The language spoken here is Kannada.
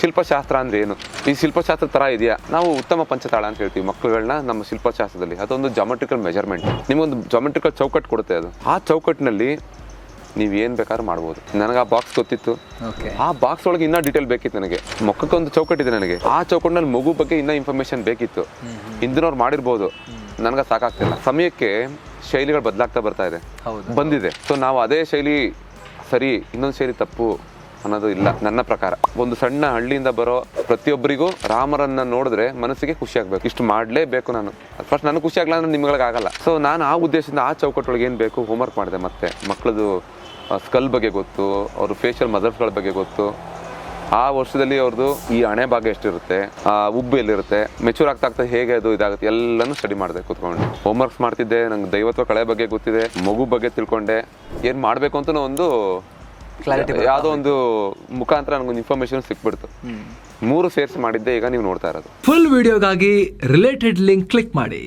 ಶಿಲ್ಪಶಾಸ್ತ್ರ ಅಂದ್ರೆ ಏನು? ಈ ಶಿಲ್ಪಶಾಸ್ತ್ರ ತರ ಇದೆಯಾ? ನಾವು ಉತ್ತಮ ಪಂಚತಾಳ ಅಂತ ಹೇಳ್ತೀವಿ ಮಕ್ಕಳುಗಳನ್ನ ನಮ್ಮ ಶಿಲ್ಪಶಾಸ್ತ್ರದಲ್ಲಿ. ಅದೊಂದು ಜಾಮೆಟ್ರಿಕಲ್ ಮೆಜರ್ಮೆಂಟ್, ನಿಮಗೊಂದು ಜಾಮೆಟ್ರಿಕಲ್ ಚೌಕಟ್ಟು ಕೊಡುತ್ತೆ. ಅದು ಆ ಚೌಕಟ್ಟಿನಲ್ಲಿ ನೀವು ಏನು ಬೇಕಾದ್ರೂ ಮಾಡ್ಬೋದು. ನನಗೆ ಆ ಬಾಕ್ಸ್ ಗೊತ್ತಿತ್ತು, ಆ ಬಾಕ್ಸ್ ಒಳಗೆ ಇನ್ನೂ ಡೀಟೇಲ್ ಬೇಕಿತ್ತು. ನನಗೆ ಮಕ್ಕಕ್ಕೊಂದು ಚೌಕಟ್ಟಿದೆ, ನನಗೆ ಆ ಚೌಕಟ್ಟಿನಲ್ಲಿ ಮಗು ಬಗ್ಗೆ ಇನ್ನೂ ಇನ್ಫಾರ್ಮೇಶನ್ ಬೇಕಿತ್ತು. ಹಿಂದಿನವ್ರು ಮಾಡಿರ್ಬೋದು, ನನಗೆ ಸಾಕಾಗ್ತಿಲ್ಲ. ಸಮಯಕ್ಕೆ ಶೈಲಿಗಳು ಬದಲಾಗ್ತಾ ಬರ್ತಾ ಇದೆ, ಬಂದಿದೆ. ಸೊ ನಾವು ಅದೇ ಶೈಲಿ ಸರಿ, ಇನ್ನೊಂದು ಶೈಲಿ ತಪ್ಪು ಅನ್ನೋದು ಇಲ್ಲ ನನ್ನ ಪ್ರಕಾರ. ಒಂದು ಸಣ್ಣ ಹಳ್ಳಿಯಿಂದ ಬರೋ ಪ್ರತಿಯೊಬ್ಬರಿಗೂ ರಾಮರನ್ನ ನೋಡಿದ್ರೆ ಮನಸ್ಸಿಗೆ ಖುಷಿ ಆಗ್ಬೇಕು. ಇಷ್ಟು ಮಾಡಲೇಬೇಕು ನಾನು. ಫಸ್ಟ್ ನನಗೆ ಖುಷಿ ಆಗಲ್ಲ ಅಂದ್ರೆ ನಿಮ್ಗಳಿಗಾಗಲ್ಲ. ಸೊ ನಾನು ಆ ಉದ್ದೇಶದಿಂದ ಆ ಚೌಕಟ್ಟೊಳಗೆ ಏನು ಬೇಕು ಹೋಮ್ವರ್ಕ್ ಮಾಡಿದೆ. ಮತ್ತೆ ಮಕ್ಕಳದು ಸ್ಕಲ್ ಬಗ್ಗೆ ಗೊತ್ತು, ಅವ್ರ ಫೇಶಿಯಲ್ ಮದರ್ಸ್ಗಳ ಬಗ್ಗೆ ಗೊತ್ತು, ಆ ವರ್ಷದಲ್ಲಿ ಅವ್ರದ್ದು ಈ ಹಣೆ ಭಾಗ ಎಷ್ಟಿರುತ್ತೆ, ಉಬ್ಬು ಎಲ್ಲಿರುತ್ತೆ, ಮೆಚೂರ್ ಆಗ್ತಾ ಹೇಗೆ ಅದು ಇದಾಗುತ್ತೆ, ಎಲ್ಲನೂ ಸ್ಟಡಿ ಮಾಡಿದೆ ಕೂತ್ಕೊಂಡು. ಹೋಮ್ವರ್ಕ್ಸ್ ಮಾಡ್ತಿದ್ದೆ. ನಂಗೆ ದೈವತ್ವ ಕಳೆ ಬಗ್ಗೆ ಗೊತ್ತಿದೆ, ಮಗು ಬಗ್ಗೆ ತಿಳ್ಕೊಂಡೆ, ಏನು ಮಾಡಬೇಕು ಅಂತ ಒಂದು ಯಾವುದೋ ಒಂದು ಮುಖಾಂತರ ನನಗೊಂದು ಇನ್ಫಾರ್ಮೇಶನ್ ಸಿಕ್ಬಿಡ್ತು. 3 ಸೇರಿಸಿ ಮಾಡಿದ್ದೆ. ಈಗ ನೀವು ನೋಡ್ತಾ ಇರೋದು ಫುಲ್ ವಿಡಿಯೋಗಾಗಿ ರಿಲೇಟೆಡ್ ಲಿಂಕ್ ಕ್ಲಿಕ್ ಮಾಡಿ.